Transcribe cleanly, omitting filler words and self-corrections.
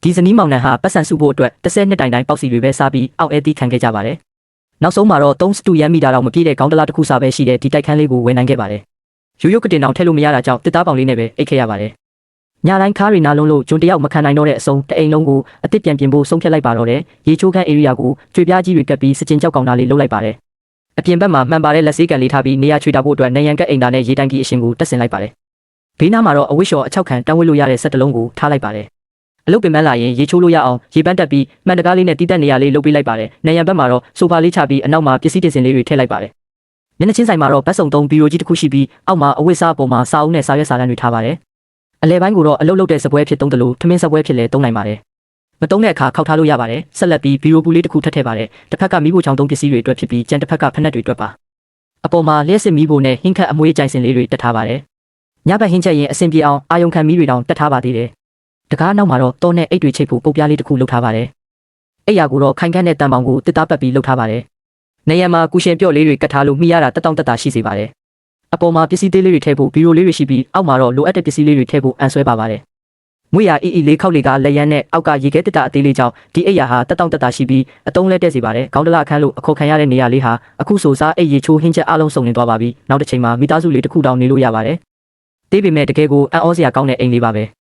ဒီဇနီးမောင်နှံဟာပတ်စံစုဖို့အတွက်10နှစ်တိုင်ပေါက်စီတွေပဲစားပြီးအောက်အဲတီးခံခဲ့ကြပါတယ်။နောက်ဆုံးမှာတော့3စတူရန်မီတာတော့မပြည့်တဲ့ခေါင်းတလားတစ်ခုစားပဲရှိတဲ့ဒီတိုက်ခန်းလေးကိုဝင်နိုင်ခဲ့ပါတယ်။ရိုးရိုးကတင်အောင်ထည့်လို့မရတာကြောင့်တစ်သားပေါင်လေးနဲ့ပဲအိတ်ခဲ့ရပါတယ်။ညတိုင်းခါးရီနာလုံးလို့ဂျွန်တယောက်မခံနိုင်တော့တဲ့အစုံတအိမ်လုံးကိုအစ်စ်ပြန်ပြင်ဖို့ဆုံးဖြတ်လိုက်ပါတော့တယ်။ရေချိုးခန်းဧရိယာကိုကြွေပြားကြီးတွေကပ်ပြီးစကျင်ကြောက်ကောင်သားလေးလှုပ်လိုက်ပါတယ်။အပြင်ဘက်မှာမှန်ပါတဲ့လက်ဆေးကန်လေးထားပြီးနေရာချွေတာဖို့အတွက်နေရန်ကအိမ်သားနဲ့ရေတိုင်ကြီးအရှင်ကိုတက်ဆင်လိုက်ပါတယ်။ဘေးနားမှာတော့အဝတ်လျှော်အချောက်ခံတန်းဝစ်လို့ရတဲ့ဆက်တလုံးကိုထားလိုက်ပါတယ်။အလုပ်ပင်ပန်းလာရင်ရေချိုးလို့ရအောင်ရေပန်းတက်ပြီးမှန်တကားလေးနဲ့တီးတက်နေရလေးလုပ်ပေးလိုက်ပါတယ်။နေရန်ဘက်မှာတော့ဆိုဖာလေးချပြီးအနောက်မှာပစ္စည်းတင်စင်လေးတွေထည့်လိုက်ပါတယ်။မျက်နှာချင်းဆိုင်မှာတော့ဘတ်စုံ3ဘီရိုကြီးတစ်ခုရှိပြီးအောက်မှာအဝတ်စားပေါ်မှာစာအုပ်နဲ့စာရွက်စာတမ်းတွေထားပါတယ်။အလဲပိုင်းကိုတော့အလုပ်လုပ်တဲ့စပွဲဖြစ်သုံးတယ်လို့ထမင်းစပွဲဖြစ်လဲသုံးနိုင်ပါတယ်။မသုံးတဲ့အခါခောက်ထားလို့ရပါတယ်။ဆက်လက်ပြီးဘီရိုပူလေးတစ်ခုထည့်ပါတယ်။တစ်ဖက်ကမီးဖိုချောင်းသုံးပစ္စည်းတွေအတွက်ဖြစ်ပြီးကျန်တစ်ဖက်ကဖက်နှက်တွေအတွက်ပါ။အပေါ်မှာလျှက်စစ်မီးဖိုနဲ့ဟင်းခတ်အမွေးကြိုင်စင်လေးတွေတက်ထားပါတယ်။ညဘက်ဟင်းချက်ရင်အဆင်ပြေအောင်အာယုံခံမီးတွေတောင်တက်ထားပါသေးတယ်။တကားနောက်မှာတော့တောနဲ့အိတ်တွေချိတ်ဖို့ပုတ်ပြားလေးတစ်ခုလုပ်ထားပါတယ်။အိတ်ရကိုတော့ခိုင်ခန့်တဲ့တန်ပေါင်ကိုတစ်သားပတ်ပြီးလုပ်ထားပါတယ်။နေရံမှာကူရှင်ပြော့လေးတွေကတ်ထားလို့မိရတာတက်တောင့်တက်တာရှိစေပါတယ်။အပေါ်မှာပစ္စည်းသေးလေးတွေထည့်ဖို့ဘီရိုလေးတွေရှိပြီးအောက်မှာတော့လိုအပ်တဲ့ပစ္စည်းလေးတွေထည့်ဖို့အန်ဆွဲပါပါတယ်။မွေရအီလေးခောက်လေးကလက်ရမ်းနဲ့အောက်ကရေခဲတက်တာအသေးလေးကြောင့်ဒီအိတ်ရဟာတက်တောင့်တက်တာရှိပြီးအတုံးလဲတက်စေပါတယ်။ခေါင်းတလအခန်းလို့အခေါ်ခံရတဲ့နေရာလေးဟာအခုဆိုစားအိတ်ရေချိုးဟင်းချက်အလုံးစုံနေသွားပါပြီ။နောက်တစ်ချိန်မှာမိသားစုလေးတစ်ခုတောင်နေလို့ရပါတယ်။တေးပေမဲ့တကယ်ကိုအံ့ဩစရာကောင်းတဲ့အိမ်လေးပါပဲ။